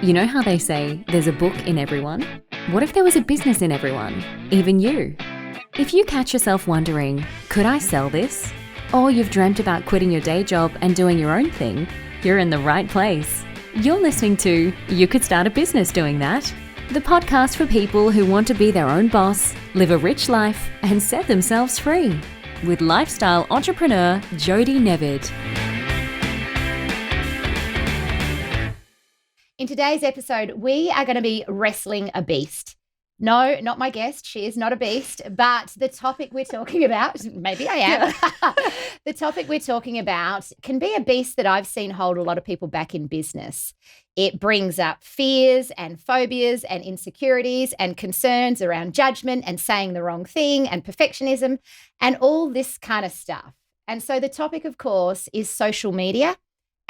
You know how they say there's a book in everyone? What if there was a business in everyone? Even you. If you catch yourself wondering, could I sell this? Or you've dreamt about quitting your day job and doing your own thing, you're in the right place. You're listening to You Could Start a Business Doing That, the podcast for people who want to be their own boss, live a rich life, and set themselves free. With lifestyle entrepreneur Jade Nevid. In today's episode, we are going to be wrestling a beast. No, not my guest. She is not a beast. But the topic we're talking about, maybe I am. The topic we're talking about can be a beast that I've seen hold a lot of people back in business. It brings up fears and phobias and insecurities and concerns around judgment and saying the wrong thing and perfectionism and all this kind of stuff. And so the topic, of course, is social media.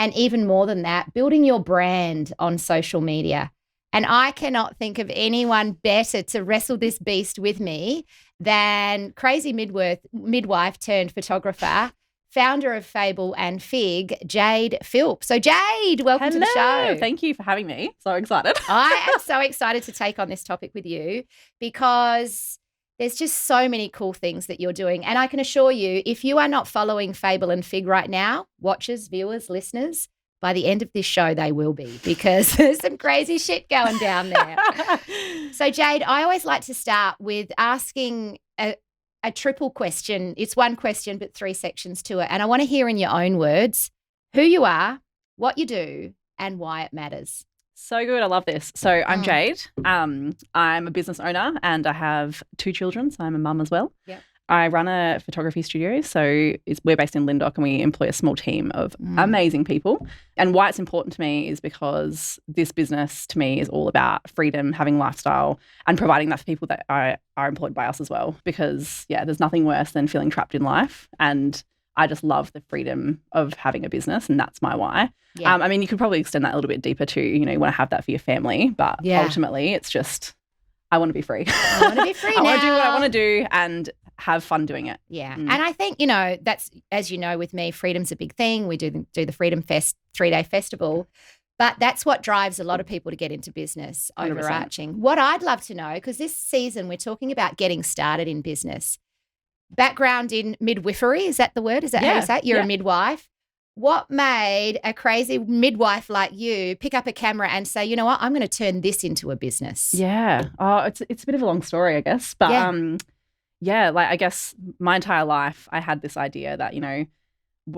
And even more than that, building your brand on social media. And I cannot think of anyone better to wrestle this beast with me than crazy midwife turned photographer, founder of Fable and Fig, Jade Philps. So Jade, welcome to the show. Thank you for having me. So excited. I am so excited to take on this topic with you because there's just so many cool things that you're doing. And I can assure you, if you are not following Fable and Fig right now, watchers, viewers, listeners, by the end of this show, they will be because there's some crazy shit going down there. So, Jade, I always like to start with asking a triple question. It's one question, but three sections to it. And I want to hear in your own words who you are, what you do, and why it matters. So good. I love this. So I'm Jade. I'm a business owner and I have two children. So I'm a mum as well. Yep. I run a photography studio. So we're based in Lyndoch and we employ a small team of amazing people. And why it's important to me is because this business to me is all about freedom, having lifestyle and providing that for people that are employed by us as well. Because, there's nothing worse than feeling trapped in life. And I just love the freedom of having a business and that's my why. Yeah. I mean, you could probably extend that a little bit deeper too. You want to have that for your family, but ultimately it's just I want to be free. I want to be free I now. want to do what I want to do and have fun doing it. Yeah. And I think, that's, as you know, with me, freedom's a big thing. We do the Freedom Fest 3-day festival. But that's what drives a lot of people to get into business, 100%. overarching. What I'd love to know, because this season we're talking about getting started in business. Background in midwifery, is that the word? Is that how you say it? You're a midwife. What made a crazy midwife like you pick up a camera and say, you know what, I'm going to turn this into a business? Yeah. Oh, it's a bit of a long story, I guess. But I guess my entire life I had this idea that,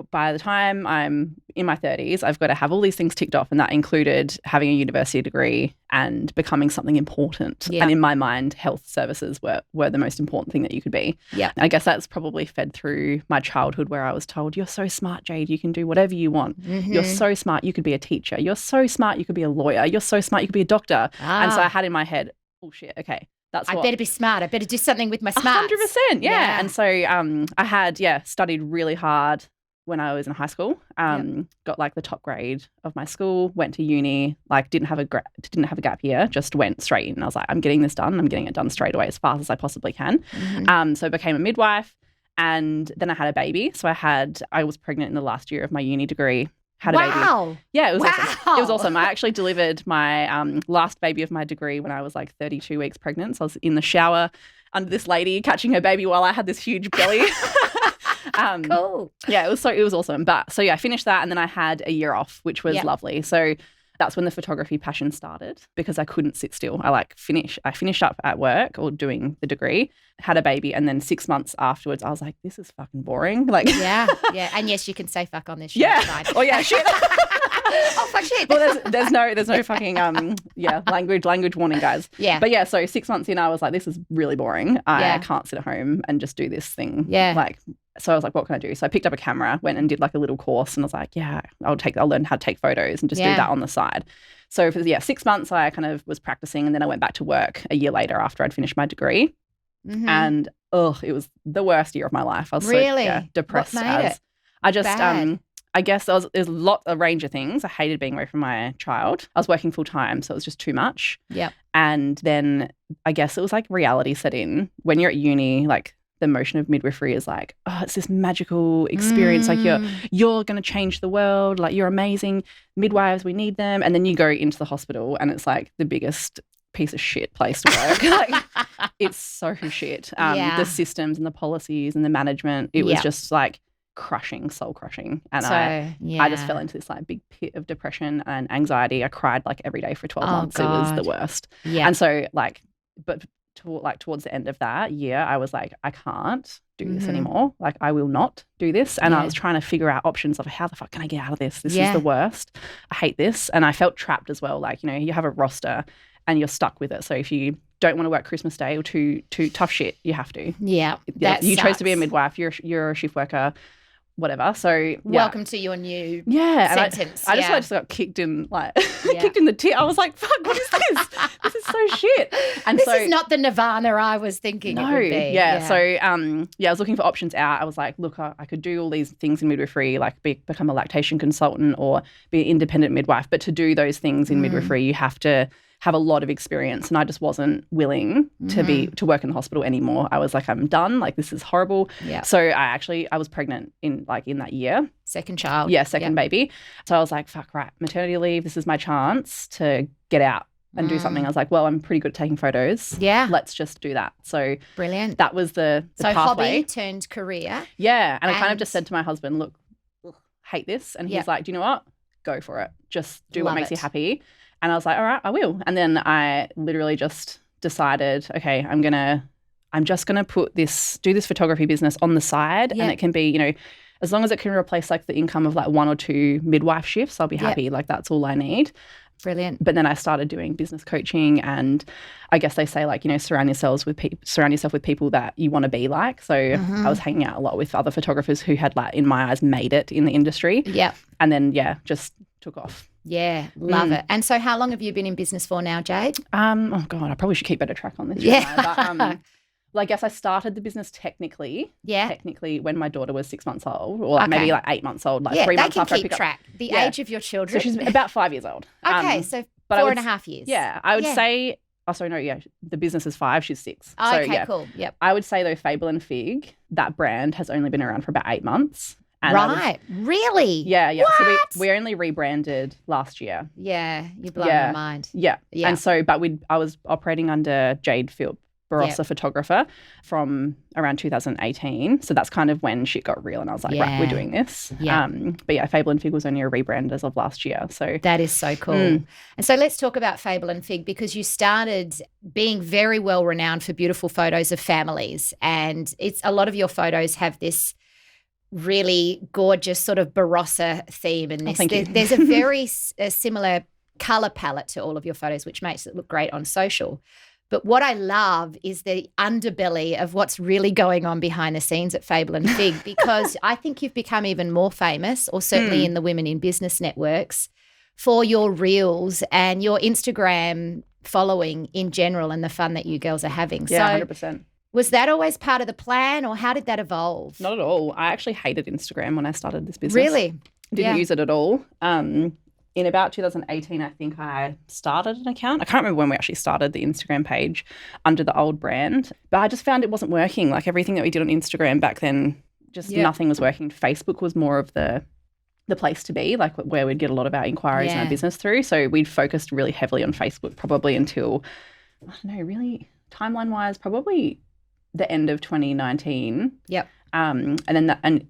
by the time I'm in my 30s, I've got to have all these things ticked off, and that included having a university degree and becoming something important. Yeah. And in my mind, health services were the most important thing that you could be. Yeah. I guess that's probably fed through my childhood where I was told, you're so smart, Jade, you can do whatever you want. Mm-hmm. You're so smart, you could be a teacher. You're so smart, you could be a lawyer. You're so smart, you could be a doctor. And so I had in my head, oh shit, okay. I better be smart. I better do something with my smarts. 100%, yeah. And so I had, studied really hard when I was in high school, got like the top grade of my school, went to uni, didn't have a gap year, just went straight in. I was like, I'm getting this done. I'm getting it done straight away as fast as I possibly can. Mm-hmm. So I became a midwife and then I had a baby. So I was pregnant in the last year of my uni degree, had a baby. Yeah, it was awesome. It was awesome. I actually delivered my last baby of my degree when I was 32 weeks pregnant. So I was in the shower under this lady catching her baby while I had this huge belly. Cool. Yeah, it was awesome. But I finished that and then I had a year off, which was lovely. So that's when the photography passion started because I couldn't sit still. I finished up at work or doing the degree, had a baby, and then 6 months afterwards I was like, this is fucking boring. Yeah. And yes, you can say fuck on this show. Yeah. Oh yeah, shit. Oh fuck shit. Well, there's no fucking language warning, guys. Yeah. But so 6 months in, I was like, this is really boring. I can't sit at home and just do this thing. Yeah. So I was like, what can I do? So I picked up a camera, went and did a little course, and I was like, I'll learn how to take photos and just do that on the side. So for 6 months, I kind of was practicing, and then I went back to work a year later after I'd finished my degree, and it was the worst year of my life. I was really so depressed. What made it I just bad? I guess there's a range of things. I hated being away from my child. I was working full time, so it was just too much. Yeah. And then I guess it was reality set in when you're at uni, the notion of midwifery is like, oh, it's this magical experience. Like you're going to change the world. Like you're amazing. Midwives, we need them. And then you go into the hospital and it's like the biggest piece of shit place to work. Like it's so shit. The systems and the policies and the management, it was just like soul crushing. And I just fell into this like big pit of depression and anxiety. I cried like every day for 12 months. God. It was the worst. Yeah. And so like, but towards the end of that year, I was like, I can't do this anymore. Like I will not do this. And I was trying to figure out options of how the fuck can I get out of this? This is the worst. I hate this. And I felt trapped as well. Like, you know, you have a roster and you're stuck with it. So if you don't want to work Christmas Day or too tough shit, you have to. Yeah. You chose to be a midwife. You're a shift worker. Whatever. So welcome to your new sentence. I just got kicked in kicked in the tit. I was like, fuck, what is this? This is so shit. And this is not the nirvana I was thinking it would be. Yeah. So I was looking for options out. I was like, look, I could do all these things in midwifery, like become a lactation consultant or be an independent midwife. But to do those things in midwifery, you have to have a lot of experience, and I just wasn't willing to work in the hospital anymore. I was like, I'm done. Like this is horrible. Yeah. So I was pregnant in that year. Second child. Yeah, second baby. So I was like, fuck, right, maternity leave. This is my chance to get out and do something. I was like, well, I'm pretty good at taking photos. Yeah. Let's just do that. So brilliant. That was the pathway. Hobby turned career. Yeah. And I kind of just said to my husband, look, hate this. And he's like, do you know what? Go for it. Just do what makes you happy. And I was like, all right, I will. And then I literally just decided, okay, I'm just gonna do this photography business on the side, and it can be, you know, as long as it can replace like the income of like 1 or 2 midwife shifts, I'll be happy. Like that's all I need. Brilliant. But then I started doing business coaching, and I guess they say like, you know, surround yourself with people that you want to be like. So I was hanging out a lot with other photographers who had like, in my eyes, made it in the industry. Yeah. And then just took off. Yeah, love it. And so how long have you been in business for now, Jade? Oh, God, I probably should keep better track on this. Yeah. But, well, I guess I started the business technically when my daughter was 6 months old, or maybe like 8 months old, like 3 months after I picked up. Yeah, they can keep track. The age of your children. So she's about 5 years old. Okay, so 4.5 years. Yeah, I would say, the business is 5, she's 6. Oh, okay, so, cool. Yep. I would say though, Fable and Fig, that brand has only been around for about 8 months. And really? Yeah. What? So we only rebranded last year. Yeah, you blow my mind. Yeah. And so, but I was operating under Jade Philps, Barossa photographer from around 2018. So that's kind of when shit got real, and I was like, right, we're doing this. Yeah. But yeah, Fable and Fig was only a rebrand as of last year. So that is so cool. And so let's talk about Fable and Fig, because you started being very well renowned for beautiful photos of families, and a lot of your photos have this really gorgeous sort of Barossa theme in this. There's a very similar colour palette to all of your photos, which makes it look great on social. But what I love is the underbelly of what's really going on behind the scenes at Fable and Fig, because I think you've become even more famous, or certainly in the Women in Business networks, for your reels and your Instagram following in general and the fun that you girls are having. Yeah, so 100%. Was that always part of the plan, or how did that evolve? Not at all. I actually hated Instagram when I started this business. Really? Didn't use it at all. In about 2018, I think I started an account. I can't remember when we actually started the Instagram page under the old brand, but I just found it wasn't working. Like everything that we did on Instagram back then, nothing was working. Facebook was more of the place to be, like where we'd get a lot of our inquiries and our business through. So we'd focused really heavily on Facebook probably until, I don't know, really timeline-wise, probably the end of 2019. Yep. And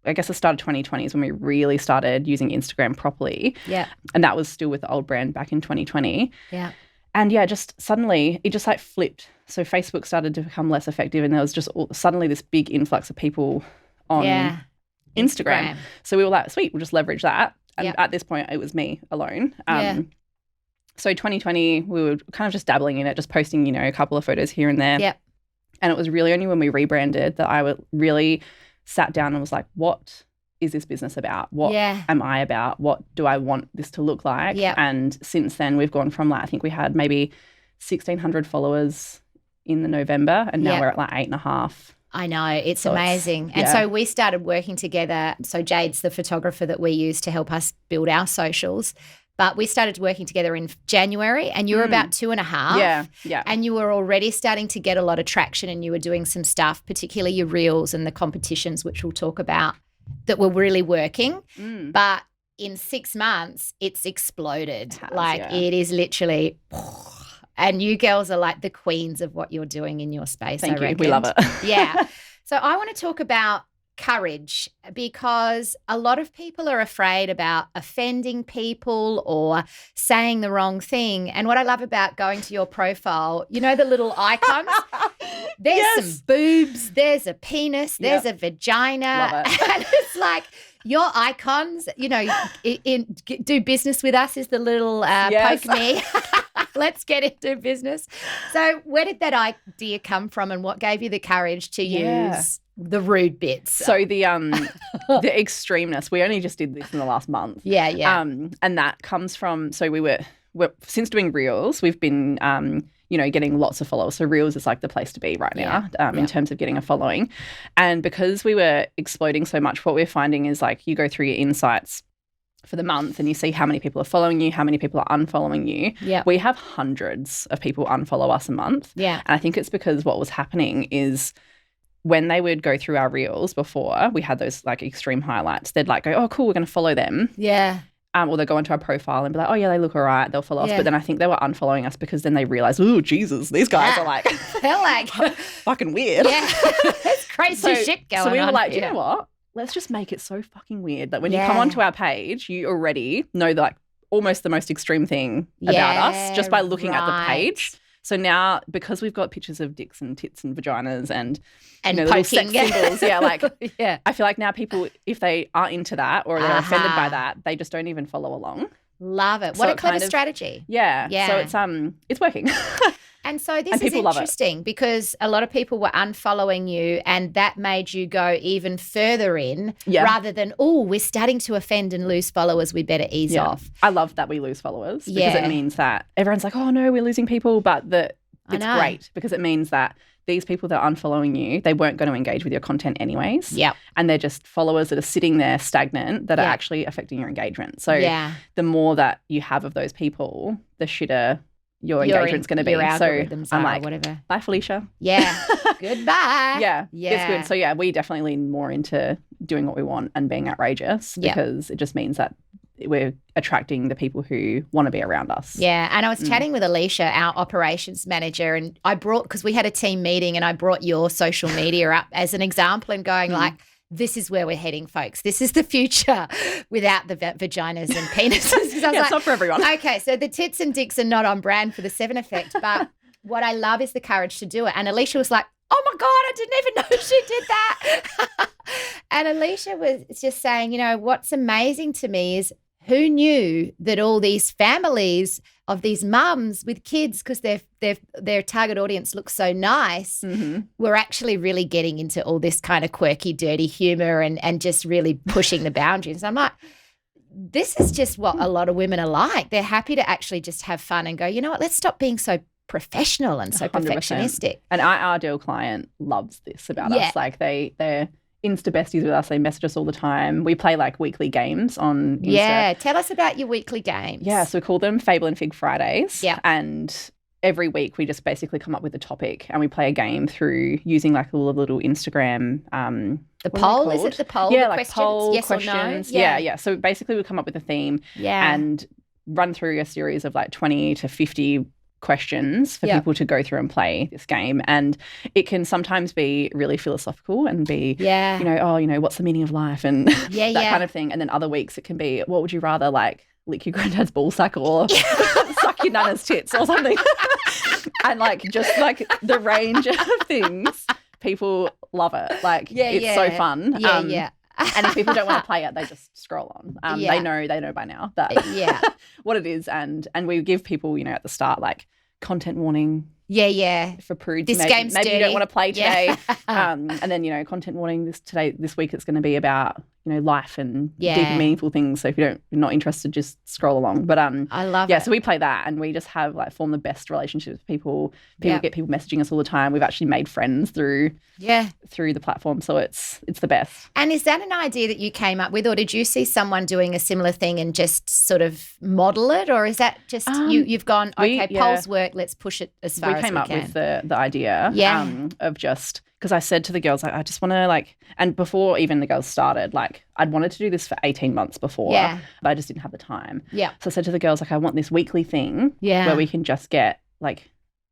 I guess the start of 2020 is when we really started using Instagram properly. Yeah. And that was still with the old brand back in 2020. Yeah. And just suddenly it just like flipped. So Facebook started to become less effective, and there was just suddenly this big influx of people on Instagram. So we were like, sweet, we'll just leverage that. And at this point, it was me alone. So 2020, we were kind of just dabbling in it, just posting, a couple of photos here and there. Yep. And it was really only when we rebranded that I really sat down and was like, what is this business about? What am I about? What do I want this to look like? Yep. And since then, we've gone from I think we had maybe 1,600 followers in the November, and now we're at 8.5. I know, it's amazing. And so we started working together. So Jade's the photographer that we use to help us build our socials. But we started working together in January, and you were about 2.5. Yeah. And you were already starting to get a lot of traction, and you were doing some stuff, particularly your reels and the competitions, which we'll talk about, that were really working. But in 6 months, it's exploded. It is literally, and you girls are like the queens of what you're doing in your space. Thank I you. reckon. We love it. Yeah. So I want to talk about courage, because a lot of people are afraid about offending people or saying the wrong thing. And what I love about going to your profile, you know, the little icons, there's some boobs, there's a penis, there's a vagina. Love it. And it's like your icons, you know, do business with us is the little poke me. Let's get into business. So where did that idea come from, and what gave you the courage to use the rude bits? So the extremeness, we only just did this in the last month. Yeah. And that comes from, so we're since doing Reels, we've been getting lots of followers. So Reels is like the place to be right now in terms of getting a following. And because we were exploding so much, what we're finding is like you go through your insights for the month and you see how many people are following you, how many people are unfollowing you. Yeah. We have hundreds of people unfollow us a month. Yeah. And I think it's because what was happening is when they would go through our Reels before, we had those like extreme highlights, they'd like go, oh, cool, we're going to follow them. Yeah. Or they'll go into our profile and be like, oh, yeah, they look all right. They'll follow us. But then I think they were unfollowing us because then they realized, oh, Jesus, these guys are like, they're like fucking weird. Yeah. There's crazy shit going on. So we were like, you know what? Let's just make it so fucking weird that when you come onto our page, you already know like almost the most extreme thing about us just by looking at the page. So now, because we've got pictures of dicks and tits and vaginas and little sex symbols, I feel like now people, if they are into that or they're offended by that, they just don't even follow along. Love it. What a clever strategy. Yeah. So it's working. And so this is interesting because a lot of people were unfollowing you, and that made you go even further in rather than, we're starting to offend and lose followers, we better ease off. I love that we lose followers because it means that everyone's like, oh, no, we're losing people. But it's great because it means that these people that are unfollowing you, they weren't going to engage with your content anyways. Yep. And they're just followers that are sitting there stagnant that are actually affecting your engagement. So the more that you have of those people, the shitter your engagement's going to be. So I'm like, whatever. Bye, Felicia. Yeah. Goodbye. Yeah. It's good. So we definitely lean more into doing what we want and being outrageous because it just means that we're attracting the people who want to be around us. Yeah. And I was chatting with Alicia, our operations manager, and because we had a team meeting and I brought your social media up as an example and going like, this is where we're heading, folks. This is the future without the vaginas and penises. Because I was it's not for everyone. Okay, so the tits and dicks are not on brand for the 7 Effect, but what I love is the courage to do it. And Alicia was like, oh, my God, I didn't even know she did that. And Alicia was just saying, what's amazing to me is who knew that all these families of these mums with kids, because their target audience looks so nice, were actually really getting into all this kind of quirky, dirty humor and just really pushing the boundaries. I'm like, this is just what a lot of women are like. They're happy to actually just have fun and go, you know what, let's stop being so professional and so 100%. Perfectionistic. And our ideal client loves this about us. Like they're Insta besties with us. They message us all the time. We play like weekly games on Insta. Yeah. Tell us about your weekly games. Yeah. So we call them Fable and Fig Fridays. Yeah. And every week we just basically come up with a topic and we play a game through using like a little Instagram. The poll? Is it the poll? Yeah, the like questions? poll yes questions. Or no? Yeah. So basically we come up with a theme Yeah. and run through a series of like 20 to 50 questions for people to go through and play this game. And it can sometimes be really philosophical and be, what's the meaning of life and that kind of thing. And then other weeks it can be, what would you rather, like lick your granddad's ballsack or suck your nana's tits or something? And like just like the range of things, people love it. Like it's so fun. And if people don't want to play it, they just scroll on. They know by now that what it is. And we give people, at the start, like content warning. Yeah. For prudes. This game's maybe dirty. you don't want to play today. And then, content warning this week it's going to be about, life and Yeah. deep and meaningful things. So if you're not interested, just scroll along. But I love it. so we play that, and we just have form the best relationships with people. Get people messaging us all the time. We've actually made friends through the platform. So it's the best. And is that an idea that you came up with, or did you see someone doing a similar thing and just sort of model it, or is that just you've gone, okay, polls work, let's push it as far as we can? We came up with the idea of just because I said to the girls, I just want to and before even the girls started, I'd wanted to do this for 18 months before, but I just didn't have the time. Yeah. So I said to the girls, I want this weekly thing where we can just get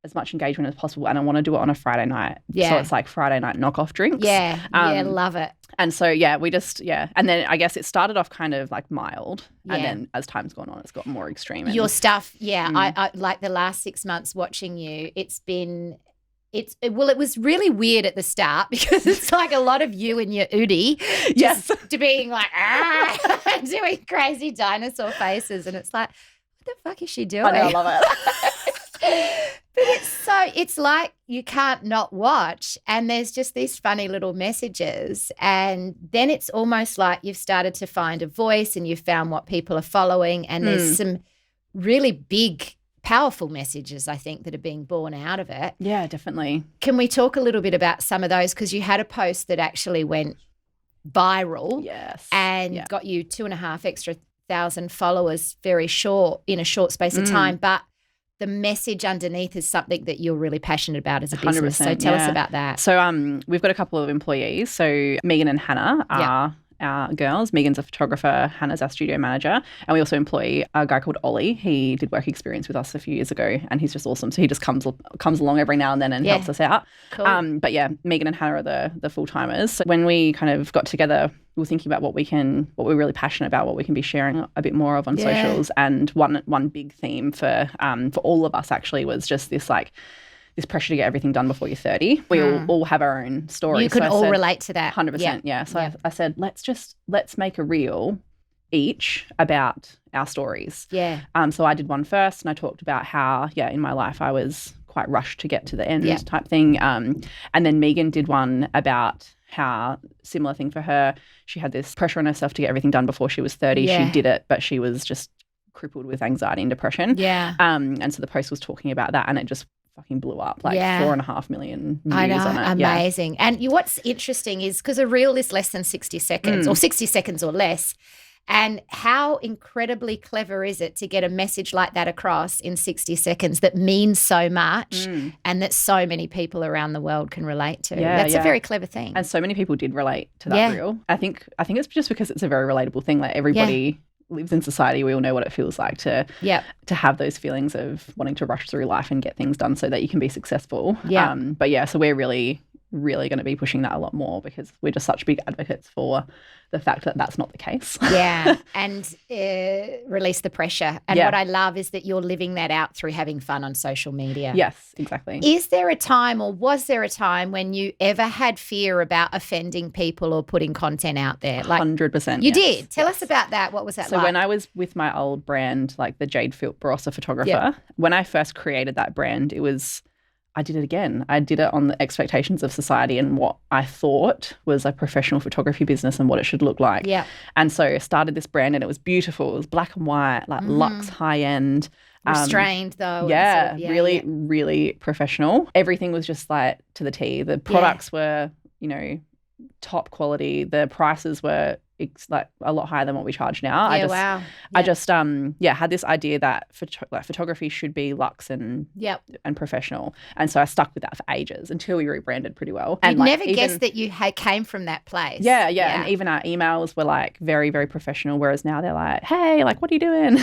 as much engagement as possible, and I want to do it on a Friday night. Yeah. So it's Friday night knockoff drinks. Yeah. Love it. And so, we just, and then I guess it started off kind of mild, and then as time's gone on, it's got more extreme. Your stuff, I like the last 6 months watching you, it was really weird at the start because it's a lot of you and your Udi just to being doing crazy dinosaur faces, and it's what the fuck is she doing? I know, I love it. But it's like you can't not watch, and there's just these funny little messages, and then it's almost like you've started to find a voice and you've found what people are following, and there's some really big powerful messages, I think, that are being born out of it. Yeah, definitely. Can we talk a little bit about some of those? Because you had a post that actually went viral and got you 2,500 extra followers in a short space of time. But the message underneath is something that you're really passionate about as a business. So tell us about that. So we've got a couple of employees. So Megan and Hannah are our girls. Megan's a photographer, Hannah's our studio manager, and we also employ a guy called Ollie. He did work experience with us a few years ago, and he's just awesome. So he just comes along every now and then and helps us out. Cool. But Megan and Hannah are the full timers. So when we kind of got together, we were thinking about what we're really passionate about, what we can be sharing a bit more of on socials. And one big theme for all of us actually was just this this pressure to get everything done before you're 30. We all have our own stories. You can all relate to that. 100%, yeah. So I said, let's make a reel each about our stories. Yeah. So I did one first, and I talked about how, in my life I was quite rushed to get to the end type thing. And then Megan did one about how, similar thing for her, she had this pressure on herself to get everything done before she was 30. Yeah. She did it, but she was just crippled with anxiety and depression. Yeah. And so the post was talking about that, and it just fucking blew up, 4.5 million views on it. Amazing. And what's interesting is because a reel is less than 60 seconds or 60 seconds or less. And how incredibly clever is it to get a message like that across in 60 seconds that means so much and that so many people around the world can relate to? That's a very clever thing. And so many people did relate to that reel. I think it's just because it's a very relatable thing. Everybody lives in society. We all know what it feels like to have those feelings of wanting to rush through life and get things done so that you can be successful. So we're really going to be pushing that a lot more because we're just such big advocates for the fact that that's not the case. And release the pressure. And what I love is that you're living that out through having fun on social media. Yes, exactly. Is there a time, or was there a time when you ever had fear about offending people or putting content out there? 100%. You did? Tell us about that. What was that like? So when I was with my old brand, the Jade Philps photographer, when I first created that brand, I did it again. I did it on the expectations of society and what I thought was a professional photography business and what it should look like. Yeah. And so I started this brand, and it was beautiful. It was black and white, luxe, high end. Restrained though. Really, really professional. Everything was just to the T. The products were, top quality. The prices were a lot higher than what we charge now. I just had this idea that photography should be luxe and professional, and so I stuck with that for ages until we rebranded pretty well. You'd never guessed that you came from that place. Yeah, and even our emails were very, very professional, whereas now they're hey, what are you doing?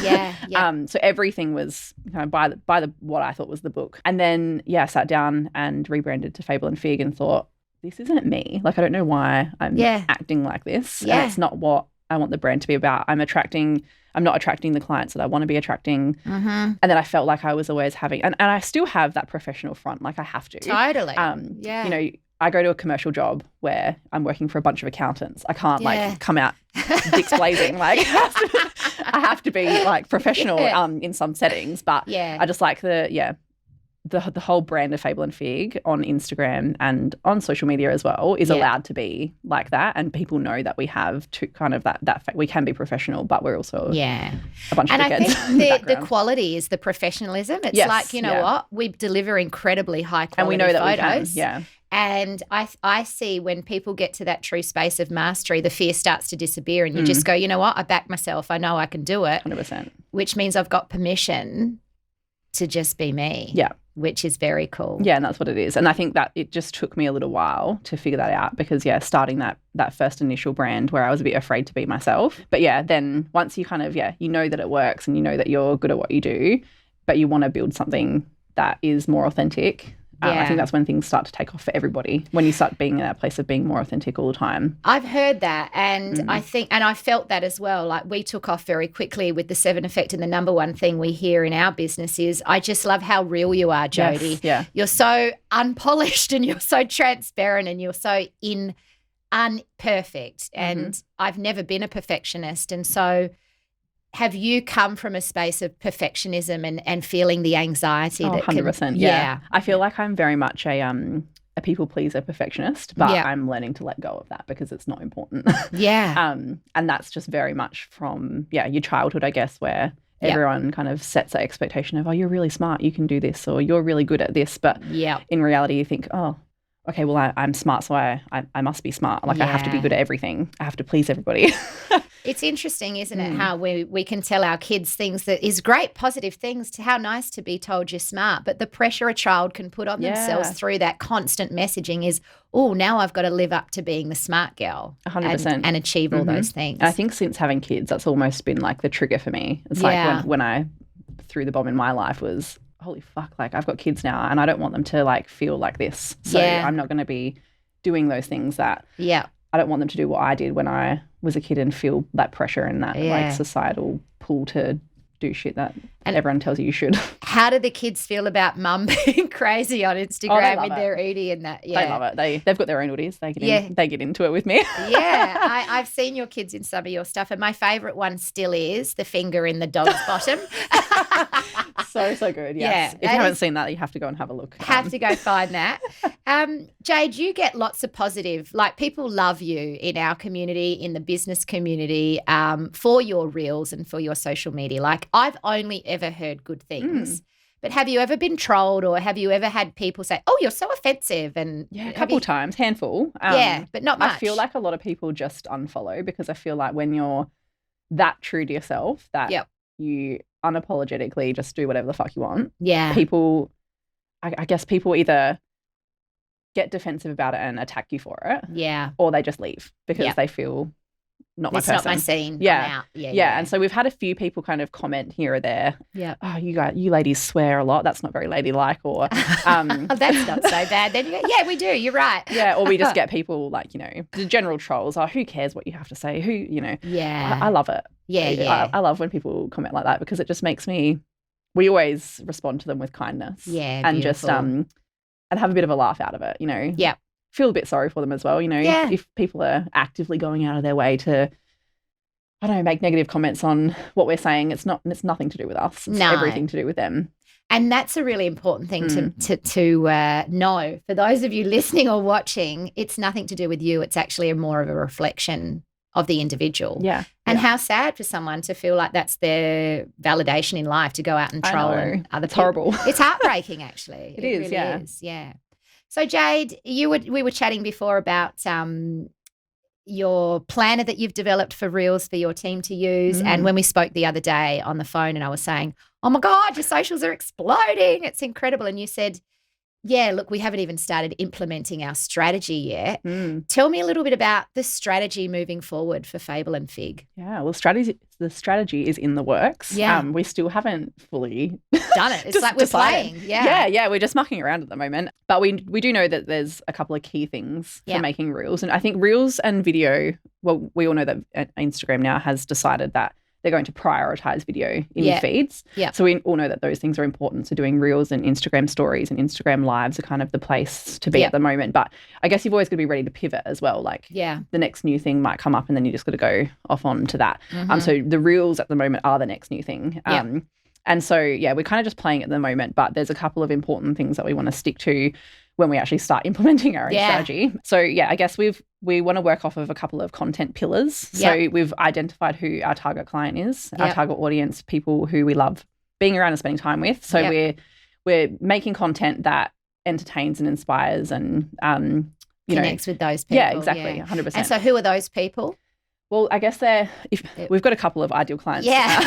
So everything was kind of by the what I thought was the book, and then I sat down and rebranded to Fable and Fig and thought, this isn't me. I don't know why I'm acting like this. And it's not what I want the brand to be about. I'm not attracting the clients that I want to be attracting. And then I felt like I was always having, and I still have that professional front. I have to. Totally. I go to a commercial job where I'm working for a bunch of accountants. I can't come out dicks blazing. I have to be professional in some settings. But I just the whole brand of Fable and Fig on Instagram and on social media as well is allowed to be like that, and people know that we have to kind of that we can be professional, but we're also a bunch of dickheads. And I think the quality is the professionalism. It's like, you know what, we deliver incredibly high quality and we know that photos. we can. And I see when people get to that true space of mastery, the fear starts to disappear, and you just go, you know what, I back myself. I know I can do it. 100%. Which means I've got permission to just be me. Yeah. Which is very cool. Yeah, and that's what it is. And I think that it just took me a little while to figure that out because, starting that first initial brand where I was a bit afraid to be myself. But, then once you kind of, you know that it works and you know that you're good at what you do, but you want to build something that is more authentic. I think that's when things start to take off for everybody, when you start being in that place of being more authentic all the time. I've heard that, and I think, and I felt that as well. Like, we took off very quickly with the 7 Effect, and the number one thing we hear in our business is, I just love how real you are, Jody. Yes, yeah. You're so unpolished and you're so transparent and you're so unperfect. And I've never been a perfectionist, and so have you come from a space of perfectionism and feeling the anxiety? 100%. Yeah. I feel like I'm very much a people pleaser perfectionist, but I'm learning to let go of that because it's not important. And that's just very much from, your childhood, I guess, where everyone kind of sets that expectation of, oh, you're really smart, you can do this, or you're really good at this. But in reality, you think, oh, okay, well, I'm smart, so I must be smart. Like, I have to be good at everything. I have to please everybody. It's interesting, isn't it, how we can tell our kids things that is great, positive things, to how nice to be told you're smart. But the pressure a child can put on themselves through that constant messaging is, oh, now I've got to live up to being the smart girl 100%. And achieve all those things. And I think since having kids, that's almost been like the trigger for me. It's like when I threw the bomb in my life was, holy fuck, like I've got kids now and I don't want them to like feel like this. So I'm not going to be doing those things that I don't want them to do what I did when I was a kid and feel that pressure and that like societal pull to do shit that everyone tells you should. How do the kids feel about mum being crazy on Instagram with their Oodie and that? Yeah. They love it. They've got their own Oodies. They get into it with me. I've seen your kids in some of your stuff, and my favourite one still is the finger in the dog's bottom. So good, yes. If you haven't seen that, you have to go and have a look. Have to go find that. Jade, you get lots of positive, like people love you in our community, in the business community, for your reels and for your social media. Like, I've only ever heard good things. But have you ever been trolled, or have you ever had people say, oh, you're so offensive? And a couple times, handful. But not much. I feel like a lot of people just unfollow because I feel like when you're that true to yourself that you unapologetically just do whatever the fuck you want. People, I guess people either get defensive about it and attack you for it. Or they just leave because they feel not my person. It's not my scene. Yeah. And so we've had a few people kind of comment here or there. Oh, you ladies swear a lot. That's not very ladylike. Or that's not so bad. Then you go, yeah, we do. You're right. Or we just get people like, the general trolls. Oh, who cares what you have to say? I love it. I love when people comment like that because it just makes me. We always respond to them with kindness. And beautiful. Just and have a bit of a laugh out of it. Feel a bit sorry for them as well, if people are actively going out of their way to, I don't know, make negative comments on what we're saying. It's nothing to do with us. It's everything to do with them. And that's a really important thing to know. For those of you listening or watching, it's nothing to do with you. It's actually more of a reflection of the individual. And how sad for someone to feel like that's their validation in life, to go out and troll other people. It's horrible. It's heartbreaking, actually. It really is. So, Jade, we were chatting before about your planner that you've developed for Reels for your team to use. And when we spoke the other day on the phone and I was saying, oh, my God, your socials are exploding. It's incredible. And you said, yeah, look, we haven't even started implementing our strategy yet. Tell me a little bit about the strategy moving forward for Fable and Fig. Yeah, well, the strategy is in the works. We still haven't fully done it. It's like we're playing. Yeah, we're just mucking around at the moment. But we do know that there's a couple of key things for making Reels. And I think Reels and video, well, we all know that Instagram now has decided that they're going to prioritize video in feeds. So we all know that those things are important. So doing Reels and Instagram stories and Instagram lives are kind of the place to be at the moment. But I guess you've always got to be ready to pivot as well. Like the next new thing might come up and then you just got to go off on to that. So the Reels at the moment are the next new thing. And so, yeah, we're kind of just playing at the moment, but there's a couple of important things that we want to stick to when we actually start implementing our own strategy. So, yeah, I guess we want to work off of a couple of content pillars. So we've identified who our target client is, our target audience, people who we love being around and spending time with. So we're making content that entertains and inspires and connects with those people. Yeah, exactly, 100%. And so who are those people? Well, I guess we've got a couple of ideal clients. Yeah.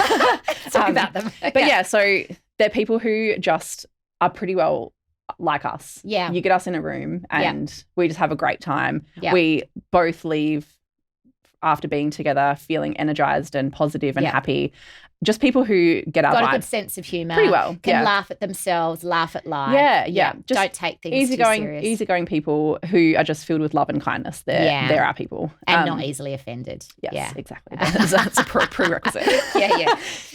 Let's talk about them. But yeah, so they're people who just are pretty well like us. Yeah. You get us in a room and we just have a great time. Yeah. We both leave after being together feeling energized and positive and happy. Just people who get our vibe. Got a good sense of humour. Pretty well. Can laugh at themselves, laugh at life. Yeah. Just don't take things too serious. Easygoing people who are just filled with love and kindness. They're our people. And not easily offended. Yes, exactly. That's a prerequisite.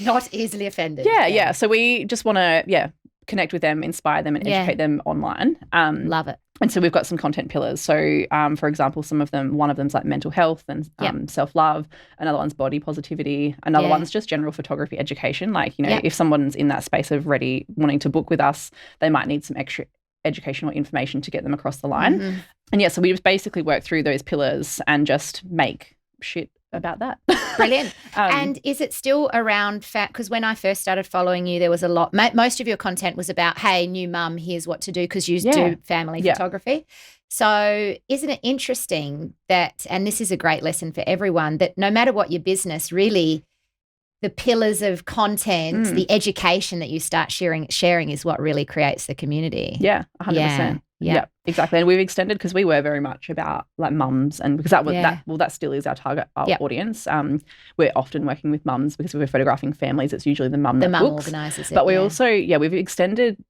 Not easily offended. Yeah. So we just want to, connect with them, inspire them and educate them online. Love it. And so we've got some content pillars. So, for example, one of them's like mental health and self-love. Another one's body positivity. Another one's just general photography education. Like, if someone's in that space of wanting to book with us, they might need some extra educational information to get them across the line. Mm-hmm. And so we just basically work through those pillars and just make shit about that. Brilliant. And is it still around because when I first started following you, there was a lot, most of your content was about, hey, new mum, here's what to do, because you do family photography. So isn't it interesting that, and this is a great lesson for everyone, that no matter what your business, really the pillars of content, the education that you start sharing is what really creates the community. Yeah, 100%. Yeah, exactly. And we've extended because we were very much about like mums, and because that still is our target audience. We're often working with mums because if we're photographing families, it's usually the mum that books. Organises it. But we also, we've extended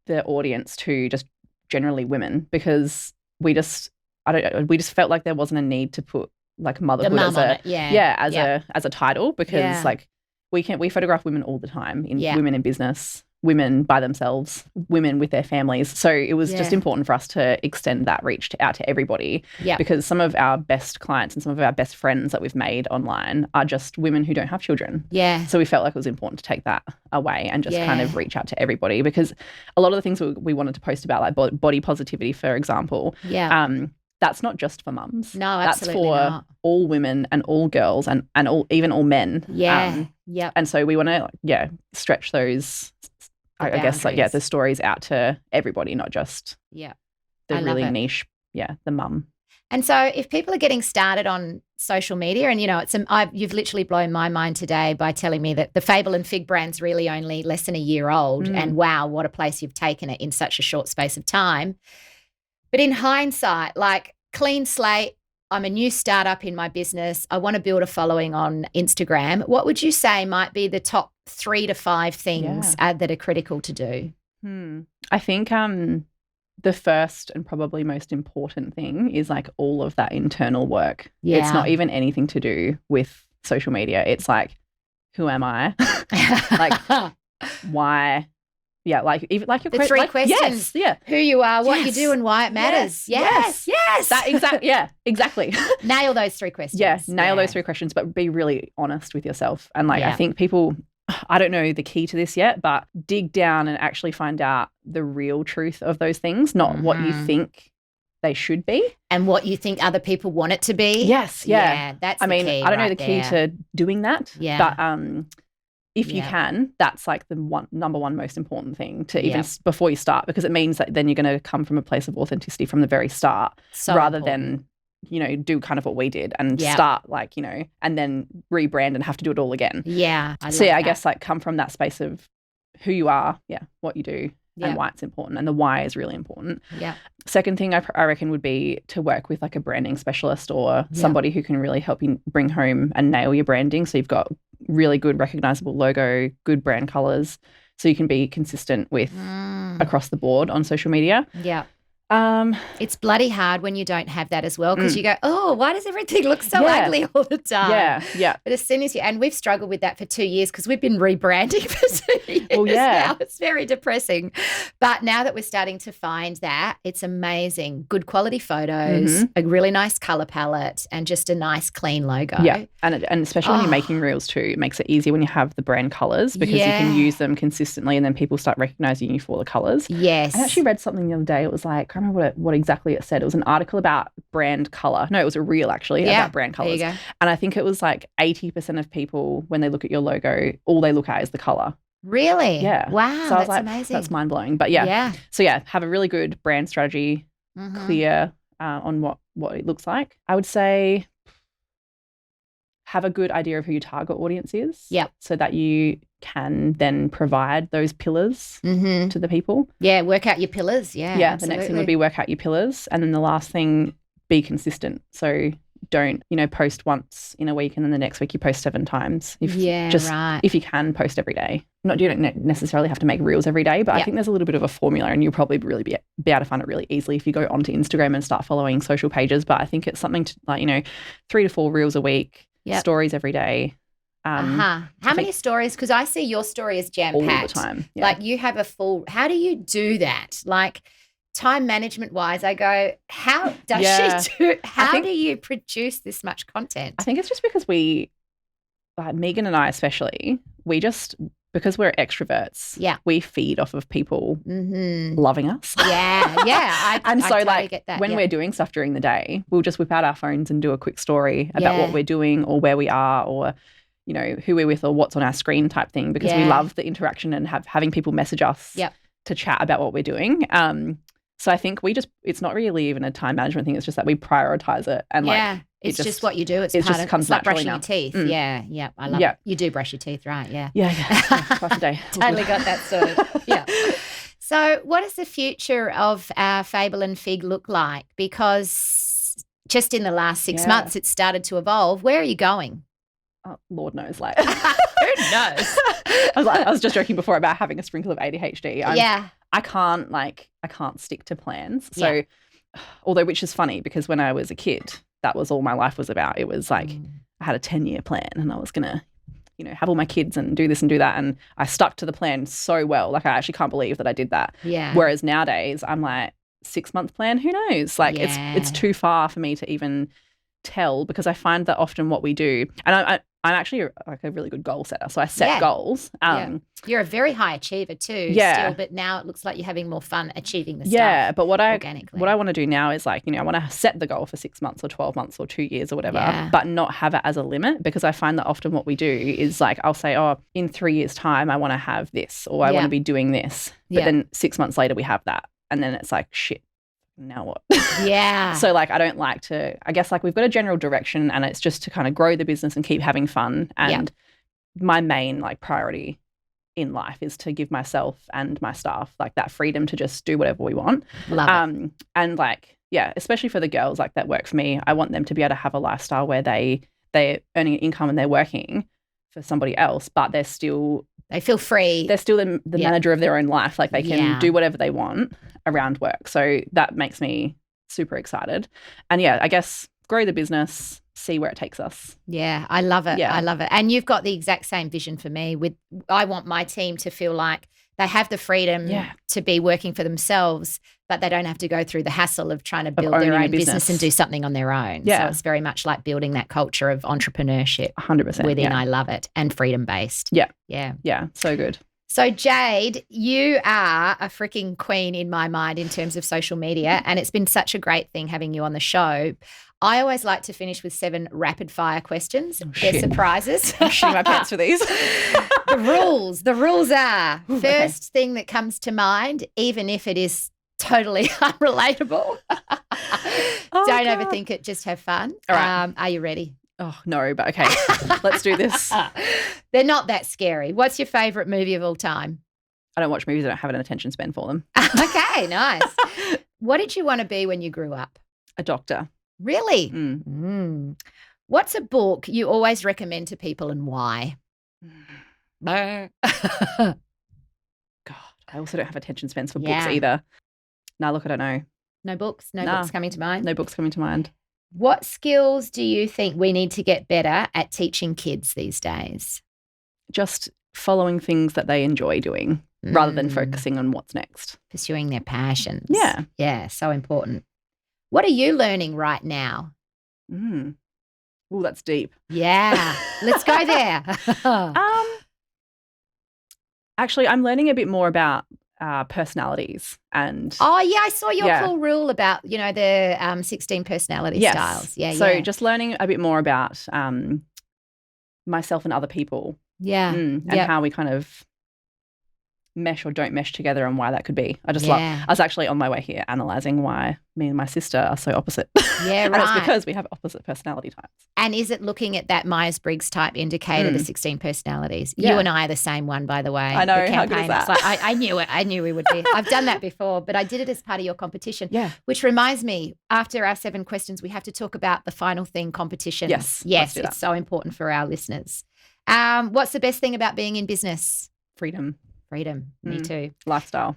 the audience to just generally women because we just felt like there wasn't a need to put like motherhood as a title because like we photograph women all the time women in business, women by themselves, women with their families. So it was just important for us to extend that reach out to everybody because some of our best clients and some of our best friends that we've made online are just women who don't have children. Yeah. So we felt like it was important to take that away and just kind of reach out to everybody because a lot of the things we wanted to post about, like body positivity, for example, that's not just for mums. No, absolutely That's for not. all women and all girls and even all men. Yeah. And so we want to stretch those I guess the stories out to everybody, not just the really niche, the mum. And so if people are getting started on social media and, you've literally blown my mind today by telling me that the Fable and Fig brand's really only less than a year old and wow, what a place you've taken it in such a short space of time. But in hindsight, like clean slate, I'm a new startup in my business. I want to build a following on Instagram. What would you say might be the top 3 to 5 things that are critical to do? I think the first and probably most important thing is like all of that internal work. Yeah. It's not even anything to do with social media. It's like, who am I? Like, why? Yeah, like even like your the 3 questions. Yes, who you are, what you do, and why it matters. Yes. That exactly. Nail those 3 questions. Nail those 3 questions, but be really honest with yourself. And like I think people, I don't know the key to this yet, but dig down and actually find out the real truth of those things, not what you think they should be, and what you think other people want it to be. Yes, that's. I mean, I don't know the key to doing that. Yeah, but if you can, that's like the number one most important thing to even before you start, because it means that then you're going to come from a place of authenticity from the very start, rather than do kind of what we did and start like and then rebrand and have to do it all again. Yeah, I guess like come from that space of who you are, what you do, and why it's important, and the why is really important. Yeah. Second thing I reckon would be to work with like a branding specialist or somebody who can really help you bring home and nail your branding. So you've got really good recognizable logo, good brand colors, so you can be consistent with across the board on social media. Yeah. It's bloody hard when you don't have that as well, because you go, oh, why does everything look so ugly all the time? Yeah. But as soon as and we've struggled with that for 2 years because we've been rebranding for 2 years now. It's very depressing. But now that we're starting to find that, it's amazing. Good quality photos, a really nice colour palette, and just a nice clean logo. Yeah, and especially when you're making reels too, it makes it easier when you have the brand colours, because you can use them consistently and then people start recognising you for the colours. Yes. I actually read something the other day. It was like, I can't remember what exactly it said. It was an article about brand colour. No, it was a reel actually about brand colours. There you go. And I think it was like 80% of people, when they look at your logo, all they look at is the colour. Really? Yeah. Wow, so I was like, amazing. that's mind-blowing. But yeah. So have a really good brand strategy, clear on what it looks like. I would say have a good idea of who your target audience is. Yep. So that you can then provide those pillars to the people. Yeah, work out your pillars. Yeah, Yeah, absolutely. the next thing would be work out your pillars. And then the last thing, be consistent. So don't, post once in a week and then the next week you post 7 times. If you can, post every day. You don't necessarily have to make reels every day, but I think there's a little bit of a formula, and you'll probably really be able to find it really easily if you go onto Instagram and start following social pages. But I think it's something to 3 to 4 reels a week, stories every day. How many stories? Because I see your story is jam-packed. All the time. Yeah. Like you have a full – how do you do that? Like time management-wise, I go, how does she do – how do you produce this much content? I think it's just because Megan and I especially, because we're extroverts, we feed off of people loving us. Yeah. I totally get that. When we're doing stuff during the day, we'll just whip out our phones and do a quick story about what we're doing or where we are or – who we're with or what's on our screen type thing, because we love the interaction and having people message us to chat about what we're doing. So I think it's not really even a time management thing. It's just that we prioritize it. And it's just what you do. It's like brushing now. your teeth. Yeah. I love it. You do brush your teeth, right? Yeah. Twice a day. Totally got that sorted. Yeah. So what does the future of Fable and Fig look like? Because just in the last 6 months, it's started to evolve. Where are you going? Oh, Lord knows, who knows? I was just joking before about having a sprinkle of ADHD. I can't stick to plans. So, although which is funny because when I was a kid, that was all my life was about. It was like I had a 10-year plan and I was gonna, have all my kids and do this and do that, and I stuck to the plan so well. Like I actually can't believe that I did that. Yeah. Whereas nowadays, I'm like 6-month plan. Who knows? Like it's too far for me to even tell, because I find that often what we do, and I'm actually like a really good goal setter, so I set goals. You're a very high achiever too, still, but now it looks like you're having more fun achieving the stuff. But what I organically. want to do now is I want to set the goal for 6 months or 12 months or 2 years or whatever, but not have it as a limit, because I find that often what we do is like I'll say, oh, in 3 years' time I want to have this, or I want to be doing this, but then 6 months later we have that, and then it's like shit. Now what? Yeah. So I don't like to, I guess we've got a general direction, and it's just to kind of grow the business and keep having fun. And my main priority in life is to give myself and my staff that freedom to just do whatever we want. Love it. And especially for the girls that work for me, I want them to be able to have a lifestyle where they're earning an income and they're working for somebody else, but they feel free. They're still the manager of their own life. They can do whatever they want around work. So that makes me super excited. And I guess grow the business, see where it takes us. Yeah, I love it. I love it. And you've got the exact same vision for me. I want my team to feel like they have the freedom to be working for themselves, but they don't have to go through the hassle of trying to build their own business and do something on their own. Yeah. So it's very much like building that culture of entrepreneurship 100% within. I love it. And freedom-based. Yeah. Yeah. Yeah. So good. So Jade, you are a freaking queen in my mind in terms of social media, and it's been such a great thing having you on the show. I always like to finish with 7 rapid fire questions. They're surprises. I'm shitting my pants for these. The rules are first thing that comes to mind, even if it is totally unrelatable. Don't overthink it, just have fun. All right. Are you ready? Oh, no, but okay. Let's do this. They're not that scary. What's your favourite movie of all time? I don't watch movies. I don't have an attention span for them. Okay, nice. What did you want to be when you grew up? A doctor. Really? Mm. What's a book you always recommend to people and why? God, I also don't have attention spans for books either. No, look, I don't know. No books? No Nah. books coming to mind? No books coming to mind. What skills do you think we need to get better at teaching kids these days? Just following things that they enjoy doing rather than focusing on what's next. Pursuing their passions. Yeah. Yeah, so important. What are you learning right now? Oh, that's deep. Yeah, let's go there. Actually, I'm learning a bit more about personalities and Oh, yeah, I saw your cool rule about, the 16 personality styles. Yeah, so just learning a bit more about myself and other people. Yeah. And how we kind of mesh or don't mesh together and why that could be. I was actually on my way here analysing why me and my sister are so opposite. Yeah, right. And it's because we have opposite personality types. And is it looking at that Myers-Briggs type indicator, the 16 personalities? Yeah. You and I are the same one, by the way. I know, how good is that? Like, I knew it. I knew we would be. I've done that before, but I did it as part of your competition. Yeah. Which reminds me, after our 7 questions, we have to talk about the final thing, competition. Yes, Yes, it's so important for our listeners. What's the best thing about being in business? Freedom. Me too. Lifestyle.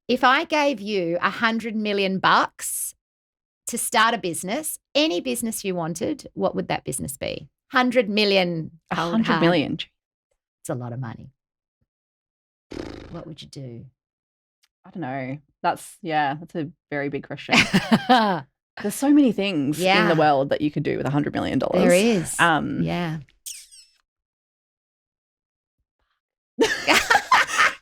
If I gave you $100 million to start a business, any business you wanted, what would that business be? 100 million. 100 million. It's a lot of money. What would you do? I don't know. That's a very big question. There's so many things in the world that you could do with $100 million. There is. Yeah.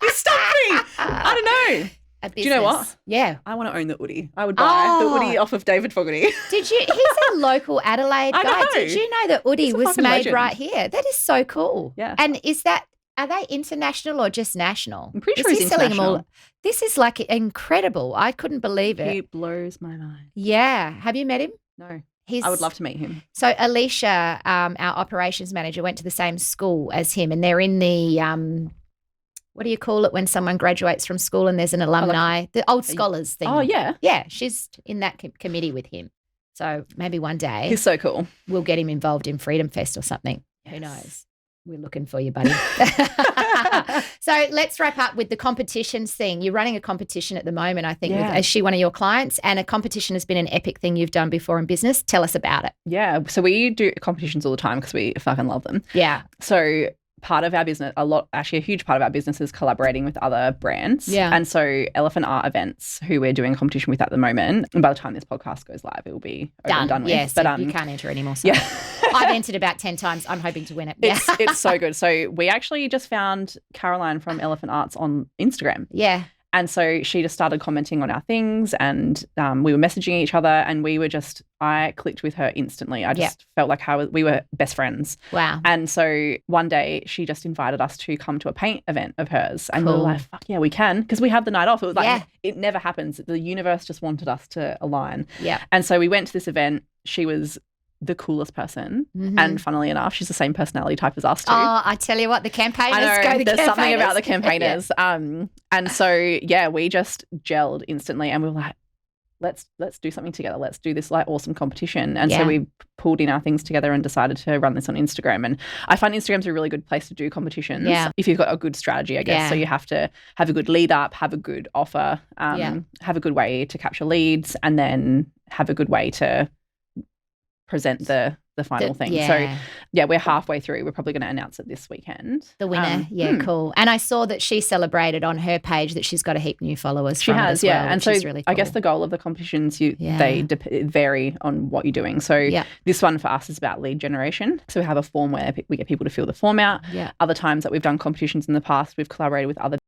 You stopped me. I don't know. Do you know what? Yeah. I want to own the Oodie. I would buy the Oodie off of David Fogarty. Did you? He's a local Adelaide guy. know. Did you know that Oodie was made legend. right here? That is so cool. Yeah. And are they international or just national? I'm pretty sure he's selling international. them all? This is like incredible. I couldn't believe it. He blows my mind. Yeah. Have you met him? No. I would love to meet him. So Alicia, our operations manager, went to the same school as him, and they're in the what do you call it when someone graduates from school and there's an alumni, the old scholars thing. Oh, yeah. Yeah, she's in that committee with him. So maybe one day He's so cool. we'll get him involved in Freedom Fest or something. Yes. Who knows? We're looking for you, buddy. So let's wrap up with the competitions thing. You're running a competition at the moment, I think. Is she one of your clients? And a competition has been an epic thing you've done before in business. Tell us about it. Yeah. So we do competitions all the time because we fucking love them. Yeah. So part of our business, a huge part of our business is collaborating with other brands. Yeah. And so Elephant Art Events, who we're doing a competition with at the moment, and by the time this podcast goes live, it will be done with. Yes, but you can't enter anymore. So. I've entered about 10 times. I'm hoping to win it. It's so good. So we actually just found Caroline from Elephant Arts on Instagram. Yeah. And so she just started commenting on our things, and we were messaging each other, and I clicked with her instantly. I just felt like we were best friends. Wow. And so one day she just invited us to come to a paint event of hers, and we were like, fuck yeah, we can, because we had the night off. It was like, it never happens. The universe just wanted us to align. Yeah. And so we went to this event. She was the coolest person. And funnily enough, she's the same personality type as us too. Oh, I tell you what, the campaigners There's something about the campaigners. And so, we just gelled instantly, and we were like, let's do something together. Let's do this like awesome competition. And so we pulled in our things together and decided to run this on Instagram. And I find Instagram's a really good place to do competitions if you've got a good strategy, I guess. Yeah. So you have to have a good lead up, have a good offer, have a good way to capture leads, and then have a good way to present the final thing. So we're halfway through. We're probably going to announce it this weekend. The winner. Cool. And I saw that she celebrated on her page that she's got a heap new followers. She has, well, and so really cool. I guess the goal of the competitions, they vary on what you're doing. So this one for us is about lead generation. So we have a form where we get people to fill the form out. Yeah. Other times that we've done competitions in the past, we've collaborated with other